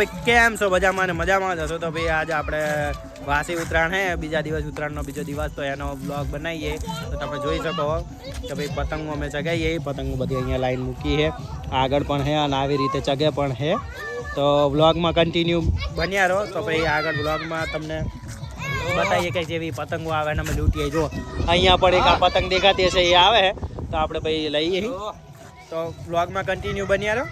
કેમ છો મજામાં ને મજામાં જ હશો તો ભાઈ આજે આપણે વાસી ઉત્તરાયણ હે બીજા દિવસ ઉત્તરાયણનો બીજો દિવસ તો એનો બ્લોગ બનાવીએ તો તમે જોઈ શકો કે ભાઈ પતંગો અમે ચગાવીએ પતંગો બધી અહીંયા લાઈન મૂકી છે આગળ પણ હે અને આવી રીતે ચગે પણ હે તો બ્લોગમાં કન્ટિન્યુ બન્યા રહો તો ભાઈ આગળ બ્લોગમાં તમને બતાવીએ કે જેવી પતંગો આવે ને અમે લૂંટીએ જો અહીંયા પણ એક આ પતંગ દેખાતી હશે એ આવે તો આપણે ભાઈ લઈએ તો બ્લોગમાં કન્ટિન્યુ બન્યા રહો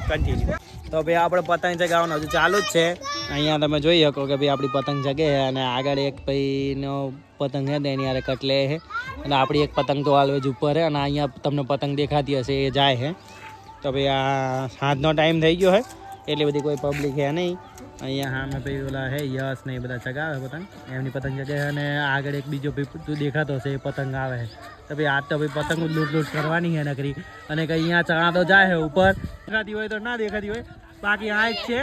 કન્ટિન્યુ તો ભાઈ આપણે પતંગ ચગાવવાનું હજુ ચાલુ જ છે અહીંયા તમે જોઈ શકો કે ભાઈ આપણી પતંગ જગે છે અને આગળ એક ભાઈનો પતંગ છે તેની યારે કટલે છે અને આપણી એક પતંગ તો ઓલવેજ ઉપર છે અને અહીંયા તમને પતંગ દેખાતી હશે એ જાય છે તો ભાઈ આ સાંજનો ટાઈમ થઈ ગયો છે એટલી બધી કોઈ પબ્લિક છે નહીં અહીંયા હા મેં ભાઈ ઓલા હે યશ ને એ બધા ચગાવે પતંગ એમની પતંગ જગે છે અને આગળ એક બીજો ભાઈ તું દેખાતો હશે એ પતંગ આવે છે તો ભાઈ આજ તો ભાઈ પતંગ લૂંટ કરવાની છે નકરી અને કંઈ અહીંયા ચણા તો જાય છે ઉપર દેખાતી હોય તો ના દેખાતી હોય બાકી આ જ છે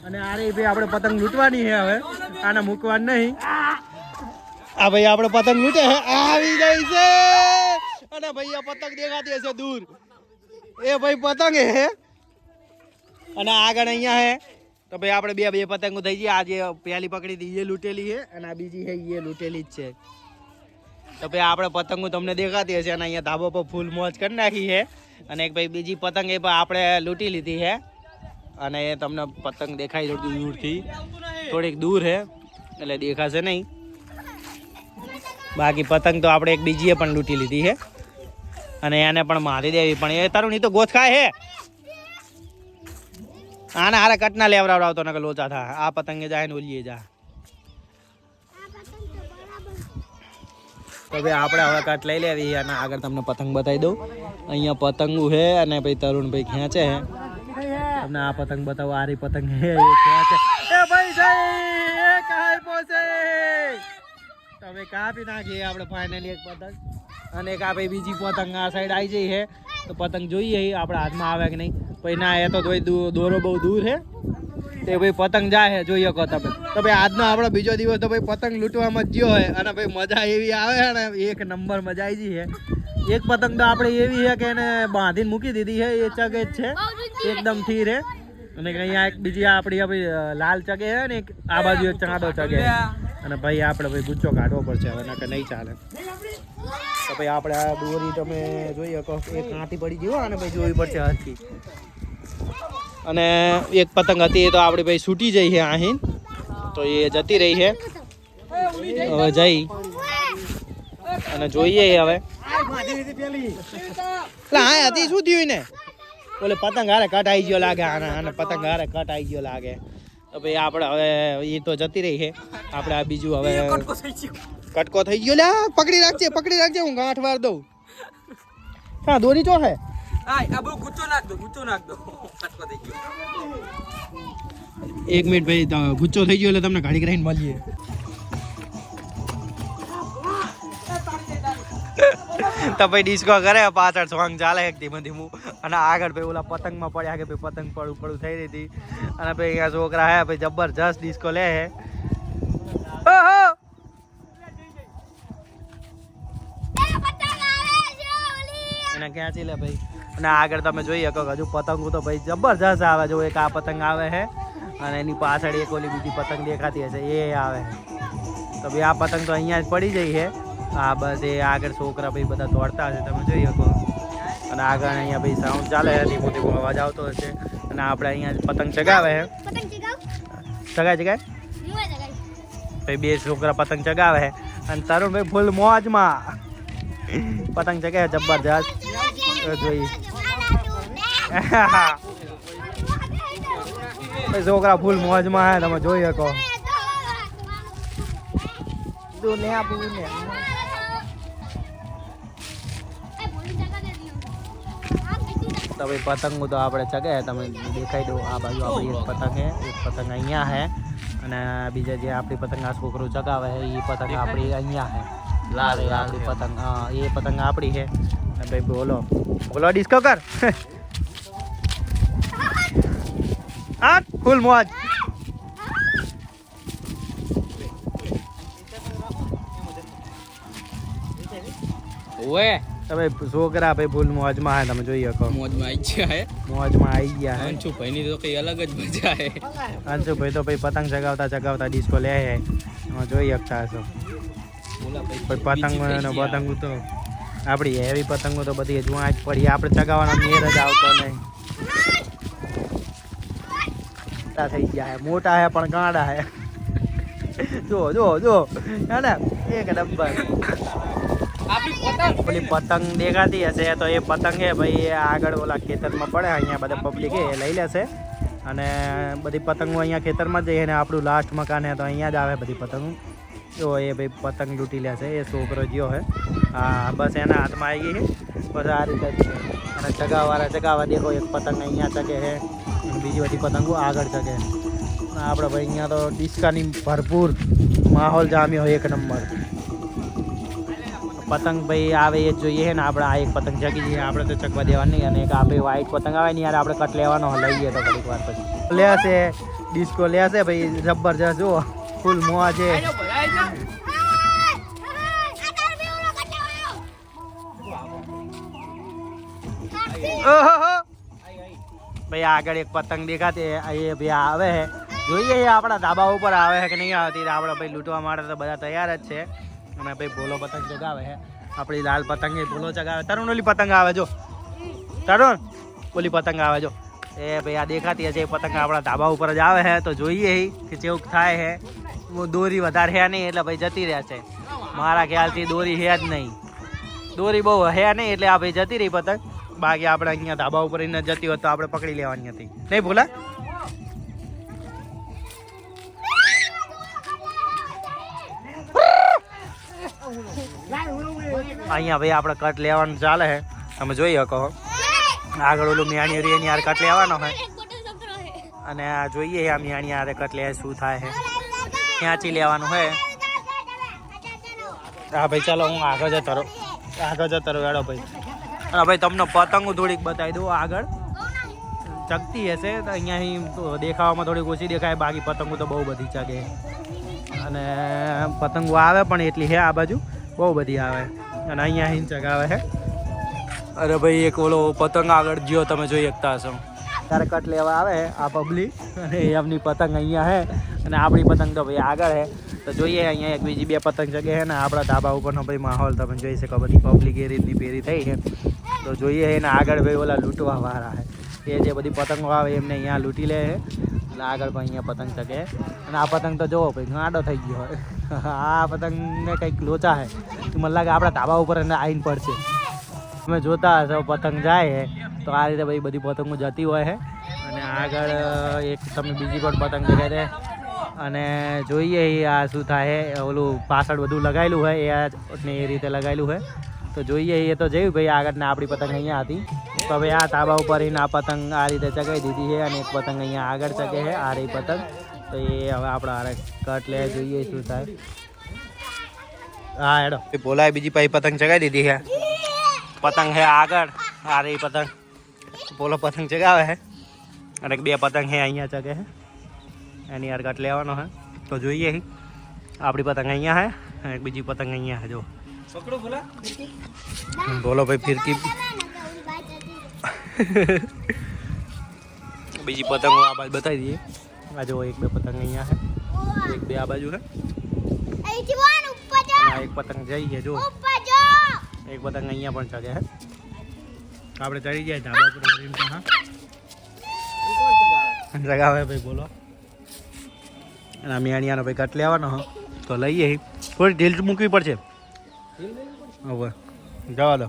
અને આરે ભાઈ આપણે પતંગ લૂંટવાની છે હવે આને મૂકવાનું નહીં આ ભાઈ આપણે પતંગ લૂંટે આવી જાય છે અને ભાઈ આ પતંગ દેખાતી હશે દૂર એ ભાઈ પતંગ હે અને આગળ અહીંયા હે તો ભાઈ આપણે બે પતંગો થઈ ગઈ આજે પહેલી પકડી હતી એ લૂંટેલી છે અને આ બીજી છે એ લૂંટેલી જ છે તો ભાઈ આપણે પતંગો તમને દેખાતી હશે અને અહીંયા ધાબા પર ફૂલ મોજ કરી નાખી છે અને એક ભાઈ બીજી પતંગ એ આપણે લૂંટી લીધી છે અને એ તમને પતંગ દેખાય થોડી દૂરથી થોડીક દૂર છે એટલે દેખાશે નહીં બાકી પતંગ તો આપણે એક બીજીએ પણ લૂંટી લીધી છે અને એને પણ મારી દેવી પણ એ તારું નહીં તો ગોથ ખાય હે આને હારે કટના લેવડાવતો ને લોચા થાય આ પતંગે જાય ને ઓલીએ જા તો ભાઈ આપણે હવે કટ લઈ લેવી અને આગળ તમને પતંગ બતાવી દઉં અહીંયા પતંગો છે અને ભાઈ તરુણભાઈ ખેંચે છે તમને આ પતંગ બતાવો આરી પતંગ હે એ ખેંચે એ ભાઈ જઈ એ કાઈ પોસે તમે કાપી નાખીએ આપણે ફાઇનલી એક પતંગ અને એક આ ભાઈ બીજી પતંગ આ સાઈડ આવી જઈ છે તો પતંગ જોઈએ આપણે હાથમાં આવે કે નહીં પછી ના એ તો દોરો બહુ દૂર છે તે ભાઈ પતંગ જાય છે જોઈ શકો તમે તો ભાઈ આજનો આપણો બીજો દિવસ તો ભાઈ પતંગ લૂંટવામાં જ ગયો હોય અને ભાઈ મજા એવી આવે છે ને એક નંબર મજા આવી ગઈ છે એક પતંગ તો આપણે એવી છે કે એને બાંધીને મૂકી દીધી છે એ ચગે જ છે એકદમ થીર છે અને અહીંયા એક બીજી આપણી લાલ ચગે છે ને એક આ બાજુ એક ચાંદો ચગે અને ભાઈ આપણે ભાઈ ગુચ્ચો કાઢવો પડશે હવે ના કે નહીં ચાલે તો ભાઈ આપણે આ દોરી તમે જોઈ શકો એક કાંટી પડી ગઈ અને ભાઈ જોવી પડશે હરખી અને એક પતંગ હતી એ તો આપણી ભાઈ છૂટી જઈ છે અહીં તો એ જતી રહી છે હવે જઈ અને જોઈએ હવે હા હતી શું થયું ને બોલે પતંગ હારે કટ આવી ગયો લાગે આને પતંગ હારે કટ આવી ગયો લાગે તો ભાઈ આપણે હવે એ તો જતી રહી છે આપણે આ બીજું હવે કટકો થઈ ગયો લે પકડી રાખજે હું ગાંઠ વાર દઉં હા દોરી ચો હે એક મિનિટ ભાઈ ગુચ્ચો થઈ ગયો એટલે તમને ગાડી કરીને મળીએ તો ભાઈ ડિસ્કો કરે પાછળ સોંગ ચાલે એક ધીમું અને આગળ ભાઈ ઓલા પતંગમાં પડ્યા કે ભાઈ પતંગ પડું થઈ રહી હતી અને ભાઈ અહીંયા છોકરા હે ભાઈ જબરજસ્ત ડિસ્કો લે હે એને ક્યાંથી લે ભાઈ અને આગળ તમે જોઈ શકો હજુ પતંગો તો ભાઈ જબરજસ્ત આવે જો એક આ પતંગ આવે છે અને એની પાછળ એક ઓલી બીજી પતંગ દેખાતી હશે એ આવે તો ભાઈ આ પતંગ તો અહીંયા જ પડી જઈ છે હા બસ એ આગળ છોકરા ભાઈ બધા દોડતા હશે તમે જોઈ શકો અને આગળ અહીંયા ભાઈ સાઉન્ડ ચાલે છે ધીમો અવાજ આવતો હશે અને આપણે અહીંયા પતંગ ચગાવે છે ચગાય ભાઈ બે છોકરા પતંગ ચગાવે છે અને તરુણ ભાઈ ફૂલ મોજમાં પતંગ ચગાવે જબરજસ્ત જોઈ છોકરા ફૂલ મોજમાં હે તમે જોઈ શકો તો ભાઈ પતંગો તો આપણે ચગે તમે દેખાઈ દો આ બાજુ આપણી એક પતંગ હે એક પતંગ અહીંયા હે અને બીજા જે આપણી પતંગ આ છોકરો ચગાવે છે એ પતંગ આપણી અહીંયા હે લાલ આપણી પતંગ હા એ પતંગ આપણી છે અને ભાઈ બોલો ડિસ્કો કર આ ફૂલ મોજ ઓએ હવે છોકરા ભાઈ ફૂલ મોજમાં હે, તમે જોઈ શકો મોજમાં આવી ગયા હે. મોજમાં આવી ગયા હે. અંશુભાઈની તો કઈ અલગ જ મજા હે. અંશુભાઈ તો ભાઈ પતંગ ચગાવતા ડિસ્કો લે હે, જોઈ શકતા હશો. પતંગ તો આપણી હેવી પતંગો તો બધી જોવા જ પડી, આપણે ચગાવવાનો મેર જ આવતો નહીં. થઈ ગયા હે, મોટા હે પણ ગાંડા હે. જો જો જો હે ને એક નંબર. પેલી પતંગ દેખાતી હશે તો એ પતંગ હે ભાઈ, આગળ ઓલા ખેતરમાં પડે, અહીંયા બધા પબ્લિક એ લઈ લેશે. અને બધી પતંગો અહીંયા ખેતરમાં જ જઈએ ને આપણું લાસ્ટ મકાન હે તો અહીંયા જ આવે બધી પતંગો. જો એ ભાઈ પતંગ લૂંટી લેશે, એ છોકરો જ્યો હે. હા બસ એના હાથમાં આવી ગઈ છે. બસ આ રીતે અને ચગાવવા દેખો, એક પતંગ અહીંયા ચગે છે, બીજી બધી પતંગો આગળ ચગે. આપણે ભાઈ અહીંયા તો ડિસ્કાની ભરપૂર માહોલ જામ્યો હોય, એક નંબર. પતંગ ભાઈ આવે એ જ જોઈએ ને, આપણે આ એક પતંગ ચગી જઈએ, આપણે તો ચગવા દેવા નહીં. અને એક આપણે વ્હાઈટ પતંગ આવે ને યાર, આપણે કટ લેવાનો લઈએ તો ઘડીક વાર પછી લેશે ડિસ્કો લેશે ભાઈ, જબરજસ્ત. જુઓ ફૂલ મોવા છે. ભાઈ આગળ એક પતંગ દેખાતી એ ભાઈ આવે છે, જોઈએ આપણા ધાબા ઉપર આવે છે કે નહીં આવતી. આપણે ભાઈ લૂંટવા માટે તો બધા તૈયાર જ છે. અને ભાઈ ભોલો પતંગ ચગાવે છે, આપણી લાલ પતંગ એ ભોલો ચગાવે. તરુણ ઓલી પતંગ આવે, જો તરુણ ઓલી પતંગ આવે, જો એ ભાઈ આ દેખાતી હશે એ પતંગ આપણા ધાબા ઉપર જ આવે છે. તો જોઈએ કે જેવું થાય છે. દોરી વધારે હે નહીં એટલે ભાઈ જતી રહેશે. મારા ખ્યાલથી દોરી હે જ નહીં, દોરી બહુ હે નહીં એટલે આ ભાઈ જતી રહી પતંગ. બાકી આપણે અહીંયા ધાબા ઉપર ન જતી હોત તો આપણે પકડી લેવાની હતી, નહીં ભૂલા? અહીંયા ભાઈ આપણે કટ લેવાનું ચાલે છે, તમે જોઈ શકો. આગળ ઓલું મિયાણી એની યાર કટ લેવાનો હોય અને આ જોઈએ આ મિયાણી યારે કટ લે શું થાય છે, ખેંચી લેવાનું હોય. હા ભાઈ ચાલો હું આગળ જતો રહું હેડો ભાઈ. અને ભાઈ તમને પતંગો થોડીક બતાવી દઉં. આગળ ચગતી હશે તો અહીંયા દેખાવામાં થોડીક ઓછી દેખાય, બાકી પતંગો તો બહુ બધી ચગે. અને પતંગો આવે પણ એટલી છે, આ બાજુ બહુ બધી આવે. અને અહીંયા અહીં ચગાવે છે. અરે ભાઈ એક ઓલો પતંગ આગળ જ્યો, તમે જોઈ શકતા હશો. ત્યારે કટ લેવા આવે આ પબ્લિક, અને એમની પતંગ અહીંયા છે અને આપણી પતંગ તો ભાઈ આગળ છે. તો જોઈએ અહીંયા એક બીજી બે પતંગ જગે છે ને આપણા ધાબા ઉપરનો ભાઈ માહોલ તમે જોઈ શકો. બધી પબ્લિક એ રીતની પેરી થઈ છે. તો જોઈએ એને આગળ ભાઈ ઓલા લૂંટવા વાળા છે, એ જે બધી પતંગો આવે એમને અહીંયા લૂંટી લે છે. એટલે આગળ પણ અહીંયા પતંગ ચગે. અને આ પતંગ તો જોવો ભાઈ ગાંડો થઈ ગયો હોય. આ પતંગને કંઈક લોચા છે, મને લાગે આપણા ધાબા ઉપર એને આવીને પડશે. તમે જોતા હશો પતંગ જાય તો આ રીતે ભાઈ બધી પતંગો જતી હોય છે. અને આગળ એક તમે બીજી પણ પતંગ દેખાય છે. અને જોઈએ આ શું થાય, ઓલું પાછળ બધું લગાવેલું હોય એ રીતે લગાવેલું હોય. તો જોઈએ એ તો જોયું ભાઈ આગળ ને આપણી પતંગ અહીંયા હતી. તો હવે આ ધાબા ઉપર આ પતંગ આ રીતે ચગાવી દીધી છે. અને એક પતંગ અહીંયા આગળ ચગે છે, આ રહી પતંગ. તો એ હવે આપણે કટ લે, જોઈએ શું થાય. હા હેડો બોલાય બીજી પાછી પતંગ ચગાવી દીધી છે. પતંગ છે આગળ, આ રહી પતંગ. બોલો પતંગ ચગાવે છે અને બે પતંગ છે અહીંયા ચગે છે. એની યાર કટ લેવાનો હે. તો જોઈએ આપણી પતંગ અહીંયા હે અને બીજી પતંગ અહીંયા હે. જો બોલો ભાઈ ફિરકી. બીજી પતંગો આ બાજુ બતાવી દઈએ. આ જો એક બે પતંગ અહીંયા હે, એક બે આ બાજુ હે. એક પતંગ જઈએ, જો એક પતંગ અહીંયા પણ ચગે હે. આપણે ચડી જાય ધાબા પર. હા જગાવે ભાઈ બોલો. અને મિયાણીયાનો ભાઈ કટ લેવાનો હો તો લઈએ. થોડી ઢીલ મૂકવી પડશે. હવે જવા દો.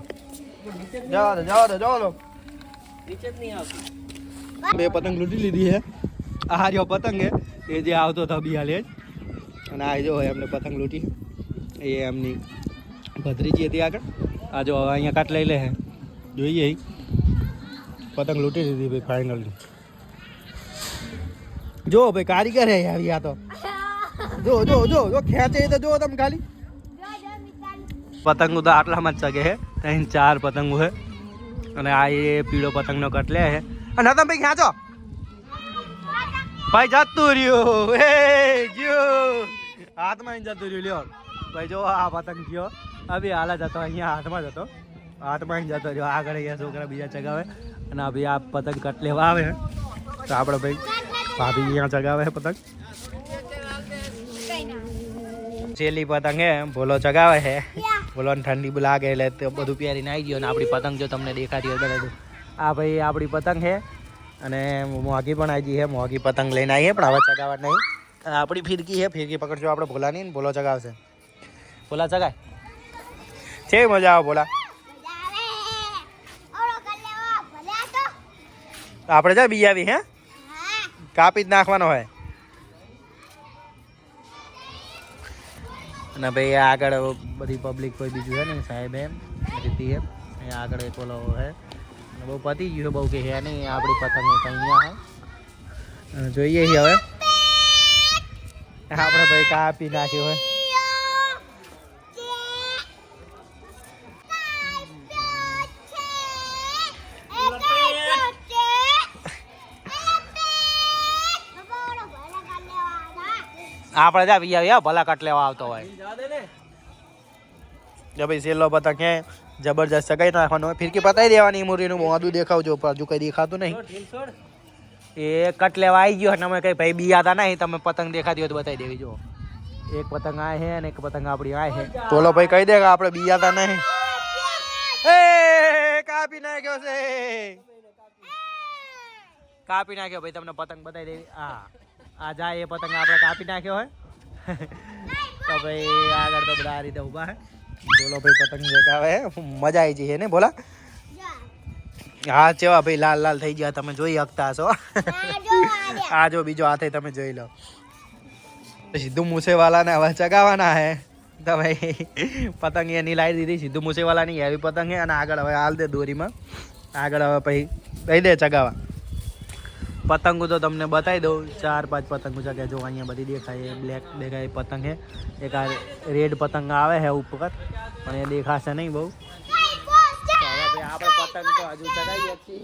બે પતંગ લૂંટી લીધી છે. આ જો પતંગ હે એ જે આવતો હતો બિહાલે જ. અને આ જો એમને પતંગ લૂંટી એ એમની ભત્રીજી હતી આગળ. આ જો અહીંયા કટ લઈ લે છે. જોઈએ પતંગ લૂંટી લીધી ભાઈ ફાઇનલી. જો ભાઈ કારીગર હે આવી. આ તો જો જો જો જો ખેંચે તો જો તમે ખાલી. પતંગો તો આટલામાં જ ચગે છે, 3-4 પતંગો છે. અને આ એ પીળો પતંગનો કટ લે છે. અને તમે ભાઈ ખેંચો ભાઈ, જતું રહ્યું. એ જો હાથમાં જતું રહ્યું. લ્યો ભાઈ જો આ પતંગ ગયો હવે હાલ જ હતો, અહીંયા હાથમાં જ હતો. હાથમાં જતો રહ્યો. આગળ અહીંયા છોકરા બીજા ચગાવે અને આ ભાઈ આ પતંગ કટ લેવા આવે તો આપણે ભાઈ ભાભી અહીંયા ચગાવે છે પતંગ. છેલ્લી પતંગ હે ભોલો ચગાવે છે. ભોલોને ઠંડી લાગે એટલે તે બધું પહેરીને આવી ગયો. અને આપણી પતંગ જો તમને દેખાતી હોય બધું આ ભાઈ આપણી પતંગ છે. અને મોંઘી પણ આવી છે. મોંઘી પતંગ લઈને આવી પણ હવે ચગાવવા નહીં. આપણી ફિરકી છે. ફિરકી પકડજો આપણે ભોલાની ને ભોલો ચગાવશે. ભોલા ચગાય છે મજા આવે ભોલા. આપણે જા બી આવી હે કાપી જ નાખવાનો હોય. અને ભાઈ આગળ બધી પબ્લિક કોઈ બીજું છે ને સાહેબ એમ રીતિ એમ અહીંયા આગળ એક ઓલો હે બહુ પતી ગયું બહુ કે હે નહીં. આપણી પતંગ અહીંયા હે જોઈએ હવે આપણે ભાઈ કાપી નાખ્યું હોય. આપણે જા બી આવી ભલા કટ લેવા આવતો હોય. જો ભાઈ છેલ્લો પતંગ કે જબરજસ્ત ચગાઈ નાખવાનો હોય. ફિરકી પતાવી દેવાની. મુરીનું મોઢું દેખાવજો હજુ કઈ દેખાતું નહીં. એ કટ લેવા આવી ગયો. તમે કઈ ભાઈ બિયાતા નહીં. તમે પતંગ દેખાતી હોય તો બતાવી દેવી. જો એક પતંગ આ છે અને એક પતંગ આપણી આ છે. બોલો ભાઈ કહી દે કે આપણે બિયાતા નહીં. એ કાપી નાખ્યો છે. કાપી નાખ્યો ભાઈ. તમને પતંગ બતાવી દેવી. હા આ જાય એ પતંગ આપણે કાપી નાખ્યો હોય. તો ભાઈ આગળ તો બધા આ રીતે ઊભા હે. બોલો ભાઈ પતંગ ચગાવે મજા આવી જઈએ ને બોલા. હા ચેવા ભાઈ લાલ લાલ થઈ ગયા તમે જોઈ શકતા હશો. આ જો બીજો હાથે તમે જોઈ લો. સિદ્ધુ મૂસેવાલાને હવે ચગાવવાના હે તો ભાઈ પતંગ એની લાવી દીધી. સિદ્ધુ મૂસેવાલાની હેવી પતંગ છે. અને આગળ હવે હાલ દે દોરીમાં. આગળ હવે પછી દઈ દે ચગાવવા. પતંગો તો તમને બતાવી દઉં. 4-5 પતંગો ચગે. જો અહીંયા બધી દેખાય. બ્લેક દેખાય પતંગ છે. એક આ રેડ પતંગ આવે છે ઉપર પણ એ દેખાશે નહીં બહુ. આપણે પતંગ તો હજુ ચગાવીએ છીએ.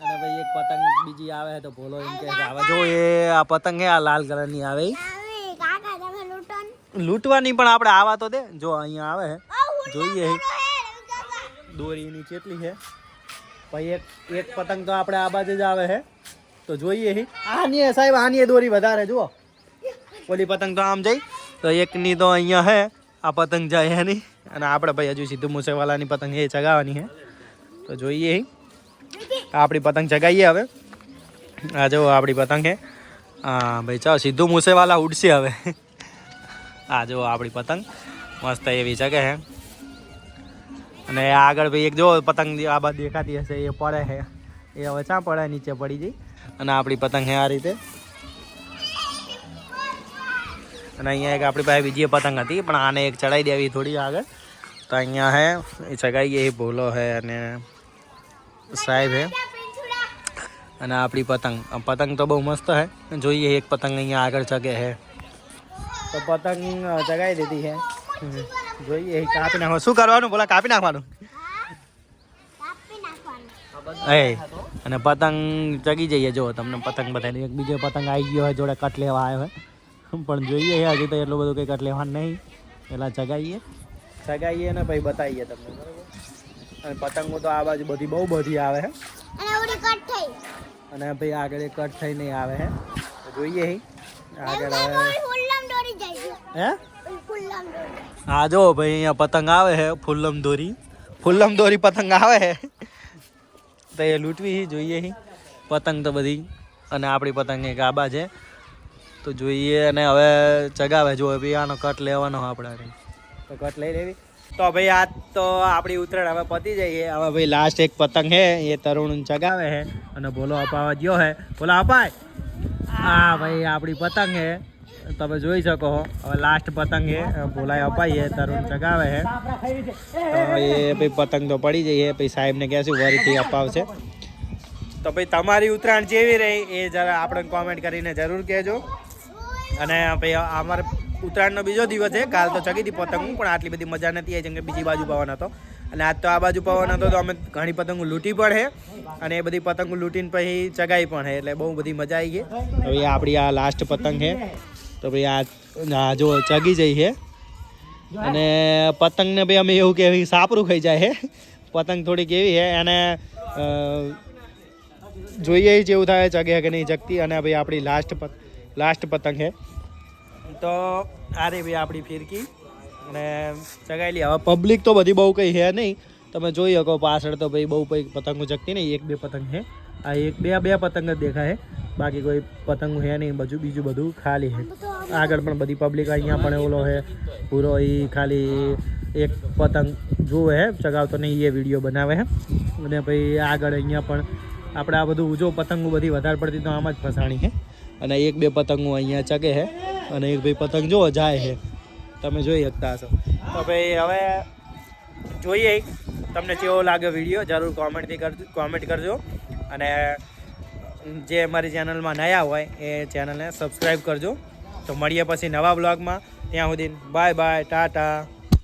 અને ભાઈ એક પતંગ બીજી આવે તો ભોલો એમ કે આવે. જો એ આ પતંગ છે આ લાલ કલરની આવે. લૂંટવાની પણ આપણે આવા તો દે. જો અહીંયા આવે છે જોઈએ દોરીની કેટલી છે. પછી એક પતંગ તો આપણે આ બાજુ જ આવે છે તો જોઈએ. આની સાહેબ આની દોરી વધારે જુઓ. ઓલી પતંગ તો આમ જઈ તો એકની તો અહીંયા છે. આ પતંગ જાય એની. અને આપણે ભાઈ હજુ સિદ્ધુ મૂસેવાલાની પતંગ એ ચગાવવાની છે તો જોઈએ. આપણી પતંગ ચગાવીએ હવે. આ જો આપણી પતંગ છે. હા ભાઈ ચાલો સિદ્ધુ મૂસેવાલા ઉડશે હવે. આ જો આપણી પતંગ મસ્ત એવી ચગે છે. અને આગળ ભાઈ એક જો પતંગ આ બાદ દેખાતી હશે એ પડે છે. એ હવે ચા પડે નીચે પડી જઈ. અને આપણી પતંગ છે આ રીતે. અને અહીંયા એક આપણી પાસે બીજી પતંગ હતી પણ આને એક ચડાવી દેવી થોડી આગળ. તો અહીંયા હે એ ચગાવીએ. એ ભોલો હે અને સાહેબ હે. અને આપણી પતંગ તો બહુ મસ્ત હે. જોઈએ એક પતંગ અહીંયા આગળ ચગે છે તો પતંગ ચગાવી દીધી છે. જોઈએ કાપી નાખવાનું. શું કરવાનું બોલા? કાપી નાખવાનું. અને પતંગ ચગી જઈએ. જો તમને પતંગ બતાવી. એક બીજો પતંગ આવી ગયો હોય જોડે કટ લેવા આવ્યો હોય પણ જોઈએ હજુ તો એટલું બધું કંઈ કટ લેવાનું નહીં. પેલા ચગાવીએ ને પછી બતાવીએ તમને બરાબર. અને પતંગો તો આ બાજુ બધી બહુ બધી આવે છે. અને ભાઈ આગળ એક કટ થઈ નહીં આવે છે જોઈએ આગળ હવે. હે હા જો ભાઈ અહીંયા પતંગ આવે છે ફુલ્લમ દોરી પતંગ આવે છે તો એ લૂંટવી જોઈએ પતંગ તો બધી. અને આપણી પતંગ એક આબા છે તો જોઈએ. અને હવે ચગાવે જો ભાઈ આનો કટ લેવાનો આપણે તો કટ લઈ લેવી. તો ભાઈ આ તો આપણી ઉત્તરાયણ હવે પતી જઈએ. હવે ભાઈ લાસ્ટ એક પતંગ છે એ તરુણ ચગાવે છે અને ભોલો અપાવા ગયો છે. ભોલો અપાય. હા ભાઈ આપણી પતંગ છે તમે જોઈ શકો. હવે લાસ્ટ પતંગ છે ભોલાએ અપાઈએ. તરુણ ચગાવે છે તો એ ભાઈ પતંગ તો પડી જઈએ. પછી સાહેબને કહેશું વરીથી અપાવશે. તો ભાઈ તમારી ઉત્તરાયણ જેવી રહી એ જરા આપણે કોમેન્ટ કરીને જરૂર કહેજો. અને ભાઈ અમારે ઉત્તરાયણનો બીજો દિવસ છે. કાલ તો ચગી હતી પતંગ પણ આટલી બધી મજા નથી આવી જેમ કે બીજી બાજુ પવન હતો. અને આજ તો આ બાજુ પવન હતો તો અમે ઘણી પતંગો લૂંટી પણ છે. અને એ બધી પતંગો લૂંટીને પછી ચગાવી પણ છે એટલે બહુ બધી મજા આવી ગઈ. હવે આપણી આ લાસ્ટ પતંગ છે તો ભાઈ આ જો ચગી જઈ છે અને પતંગને ભાઈ અમે એવું કે સાપરું ખાઈ જાય હે પતંગ થોડીક એવી હે અને જોઈએ જેવું થાય ચગે કે નહીં જગતી અને ભાઈ આપણી લાસ્ટ પતંગ છે તો આ રે ભાઈ આપણી ફિરકી અને ચગાવેલી હવે પબ્લિક તો બધી બહુ કંઈ છે નહીં તમે જોઈ શકો પાછળ તો ભાઈ બહુ કંઈ પતંગો જગતી નહીં 1-2 પતંગ છે આ બે પતંગ જ દેખાય બાકી કોઈ પતંગ છે નહીં બીજું બધું ખાલી છે આગળ પણ બધી પબ્લિક અહીંયા પણ ઓલો છે પૂરો એ ખાલી એક પતંગ જોવે હે ચગાવતો નહીં એ વિડીયો બનાવે છે અને ભાઈ આગળ અહીંયા પણ આપણે આ બધું જો પતંગો બધી વધારે પડતી તો આમ જ ફસાણી છે અને 1-2 પતંગો અહીંયા ચગે છે અને એક ભાઈ પતંગ જો જાય છે તમે જોઈ શકતા હશો તો ભાઈ હવે જોઈએ તમને કેવો લાગે વિડીયો જરૂર કોમેન્ટ કરજો અને જે અમારી ચેનલમાં નયા હોય એ ચેનલને સબસ્ક્રાઈબ કરજો તો મળીએ પછી નવા બ્લોગમાં ત્યાં સુધી બાય ટાટા